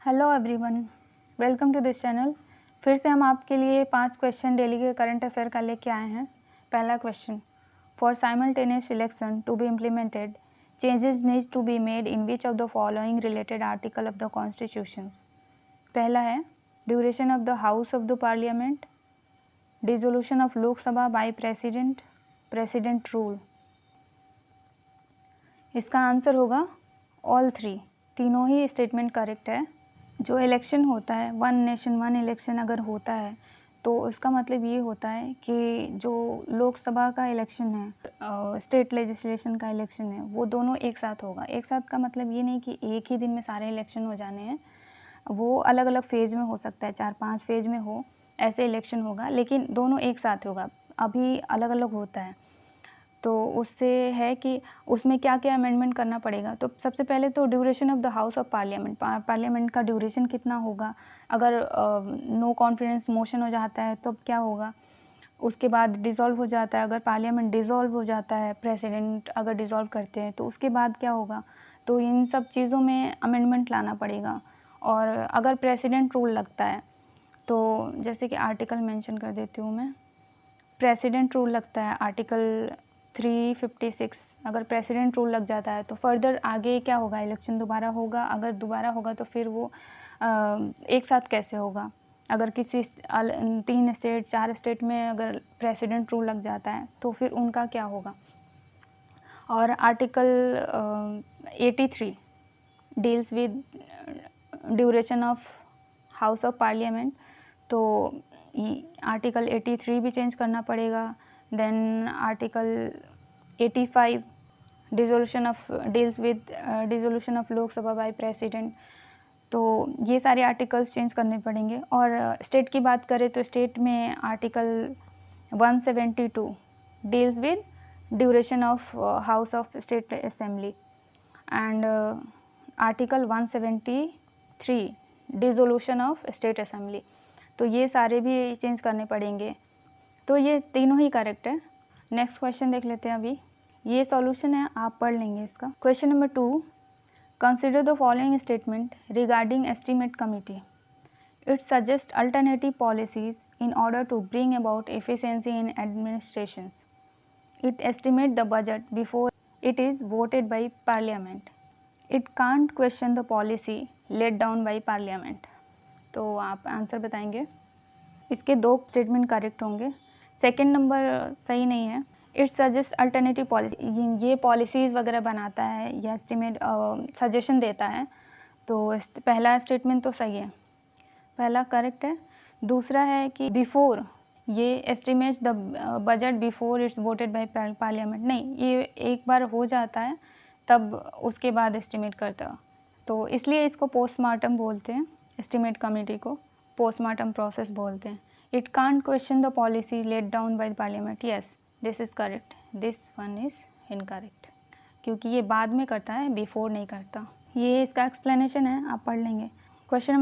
Hello everyone, welcome to this channel. फिर से हम आपके लिए 5 क्वेश्चन डेली के करंट अफेयर का लेके आए हैं। पहला question, for simultaneous election to be implemented changes needs to be made in which of the following related article of the constitutions. पहला है duration of the house of the parliament, dissolution of Lok Sabha by president, president rule. इसका answer होगा all 3, तीनों ही statement correct है। जो election होता है, one nation one election अगर होता है तो उसका मतलब ये होता है कि जो लोकसभा का इलेक्शन है, स्टेट लेजिस्लेशन का इलेक्शन है, वो दोनों एक साथ होगा। एक साथ का मतलब ये नहीं कि एक ही दिन में सारे इलेक्शन हो जाने हैं, वो अलग अलग फेज़ में हो सकता है, 4-5 फेज़ में हो ऐसे इलेक्शन होगा, लेकिन दोनों एक साथ होगा। अभी अलग अलग होता है तो उससे है कि उसमें क्या क्या अमेंडमेंट करना पड़ेगा। तो सबसे पहले तो duration of the house of parliament, parliament का ड्यूरेशन कितना होगा, अगर नो कॉन्फिडेंस मोशन हो जाता है तो क्या होगा। उसके बाद डिज़ोल्व हो जाता है, अगर पार्लियामेंट डिज़ोल्व हो जाता है, प्रेसिडेंट अगर डिज़ोल्व करते हैं तो उसके बाद क्या होगा। तो इन सब चीज़ों में अमेंडमेंट लाना पड़ेगा। और अगर प्रेसिडेंट रूल लगता है तो जैसे कि आर्टिकल मेंशन कर देती हूँ मैं। प्रेसिडेंट रूल लगता है आर्टिकल 356, अगर प्रेसिडेंट रूल लग जाता है तो फर्दर आगे क्या होगा, इलेक्शन दोबारा होगा। अगर दोबारा होगा तो फिर वो एक साथ कैसे होगा। अगर किसी 3 स्टेट 4 स्टेट में अगर प्रेसिडेंट रूल लग जाता है तो फिर उनका क्या होगा। और article 83 deals with duration of house of parliament, तो आर्टिकल 83 भी चेंज करना पड़ेगा। Then article 85 dissolution of deals with dissolution of Lok Sabha by president, तो ये सारे आर्टिकल्स चेंज करने पड़ेंगे। और स्टेट की बात करें तो स्टेट में article 172 deals with duration of house of state assembly and article 173 dissolution of state assembly, तो ये सारे भी चेंज करने पड़ेंगे। तो ये तीनों ही करेक्ट है। नेक्स्ट क्वेश्चन देख लेते हैं अभी। ये सॉल्यूशन है, आप पढ़ लेंगे इसका। Question number 2, consider the following statement regarding estimate committee. It suggest alternative policies in order to bring about efficiency in administrations. It estimate the budget before it is voted by parliament. It can't question the policy laid down by parliament. तो आप answer बताएंगे। इसके 2 statement correct होंगे। Second number सही नहीं है। It suggest alternative policy, ये policies वगैरह बनाता है या एस्टिमेट सजेशन देता है, तो पहला स्टेटमेंट तो सही है, पहला करेक्ट है। दूसरा है कि बिफोर, ये estimates the budget before it's voted by parliament, नहीं, ये एक बार हो जाता है तब उसके बाद एस्टिमेट करता है, तो इसलिए इसको पोस्टमार्टम बोलते हैं। एस्टिमेट कमेटी को पोस्टमार्टम प्रोसेस बोलते हैं। It can't question the policy laid down by parliament, yes this is correct, this one is incorrect, क्योंकि ये बाद में करता है, बिफोर नहीं करता। ये इसका एक्सप्लेनेशन है, आप पढ़ लेंगे। Question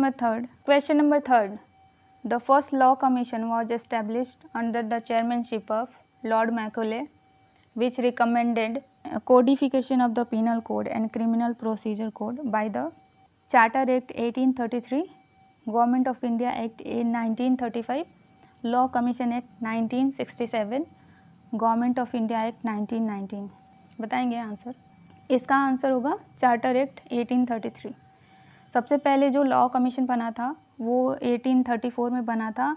number third, the first law commission was established under the chairmanship of Lord Macaulay, which recommended codification of the Penal Code and Criminal Procedure Code by the Charter Act 1833, Government of India Act 1935, Law Commission Act 1967, Government of India Act 1919। बताएंगे answer. इसका answer होगा charter act 1833। सबसे पहले जो law commission बना था वो 1834 में बना था,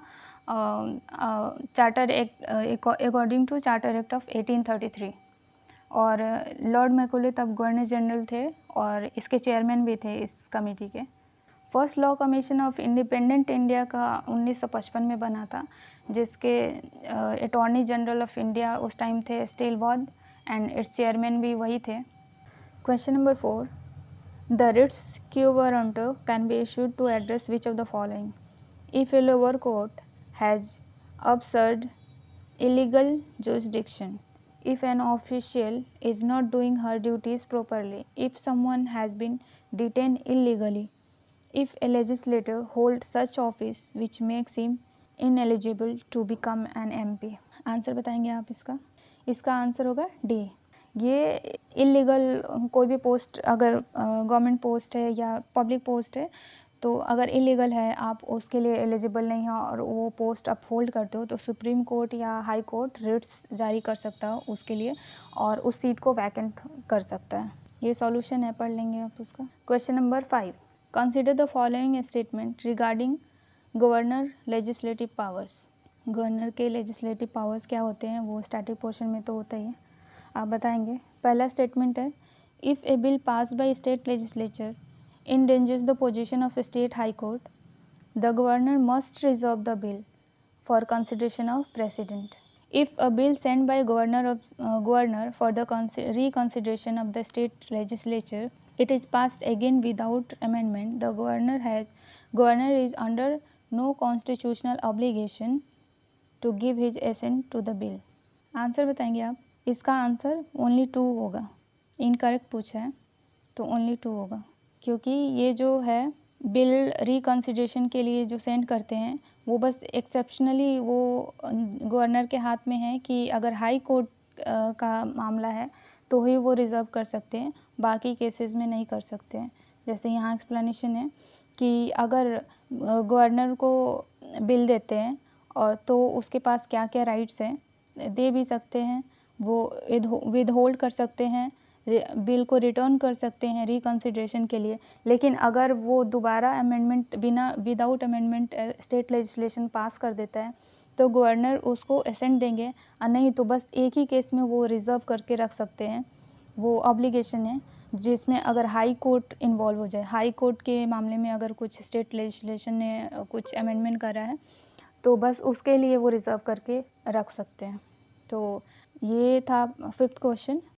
charter act according to charter act of 1833। और लॉर्ड मैकॉले तब गवर्नर जनरल थे और इसके चेयरमैन भी थे इस कमेटी के। First law commission of independent India का 1955 में बना था, जिसके अटॉर्नी जनरल ऑफ इंडिया उस टाइम थे स्टीलवॉर्थ, एंड इट्स चेयरमैन भी वही थे। Question number 4, the writs quo warranto can be issued to address which of the following? If a lower court has absurd illegal jurisdiction, if an official is not doing her duties properly, if someone has been detained illegally, if a legislator holds such office which makes him ineligible to become an MP। Answer बताएंगे आप इसका। इसका answer होगा D. ये illegal कोई भी post, अगर government post है या पब्लिक पोस्ट है, तो अगर इलीगल है, आप उसके लिए एलिजिबल नहीं हो और वो पोस्ट आप होल्ड करते हो, तो सुप्रीम कोर्ट या हाई कोर्ट रिट्स जारी कर सकता है उसके लिए और उस सीट को वैकेंट कर सकता है। ये सॉल्यूशन है, पढ़ लेंगे आप उसका। Question number 5, consider the following statement regarding governor legislative powers. Governor के लेजिस्लेटिव पावर्स क्या होते हैं, वो स्टैटिक पोर्शन में तो होता ही है, आप बताएंगे। पहला स्टेटमेंट है, if A bill pass by state legislature endangers the position of a state high court, the governor must reserve the bill for consideration of precedent. If a bill sent by governor for the reconsideration of the state legislature, it is passed again without amendment, the governor is under no constitutional obligation to give his assent to the bill. Answer बताएंगे आप। इसका answer only 2 होगा। Incorrect पूछा है तो only 2 होगा, क्योंकि ये जो है बिल रिकन्सिडरेशन के लिए जो सेंड करते हैं वो बस एक्सेप्शनली वो गवर्नर के हाथ में है कि अगर हाई कोर्ट का मामला है तो ही वो रिज़र्व कर सकते हैं, बाकी केसेस में नहीं कर सकते हैं। जैसे यहाँ एक्सप्लेनेशन है कि अगर गवर्नर को बिल देते हैं और तो उसके पास क्या क्या राइट्स हैं, दे भी सकते हैं, वो विद होल्ड कर सकते हैं, बिल को रिटर्न कर सकते हैं रिकन्सिडरेशन के लिए। लेकिन अगर वो दोबारा amendment without amendment state legislation pass कर देता है तो गवर्नर उसको असेंट देंगे, और नहीं तो बस एक ही केस में वो रिज़र्व करके रख सकते हैं। वो ऑब्लिगेशन है जिसमें अगर हाई कोर्ट इन्वॉल्व हो जाए, हाई कोर्ट के मामले में अगर कुछ स्टेट लेजिस्लेशन ने कुछ अमेंडमेंट करा है तो बस उसके लिए वो रिज़र्व करके रख सकते हैं। तो ये था 5th क्वेश्चन।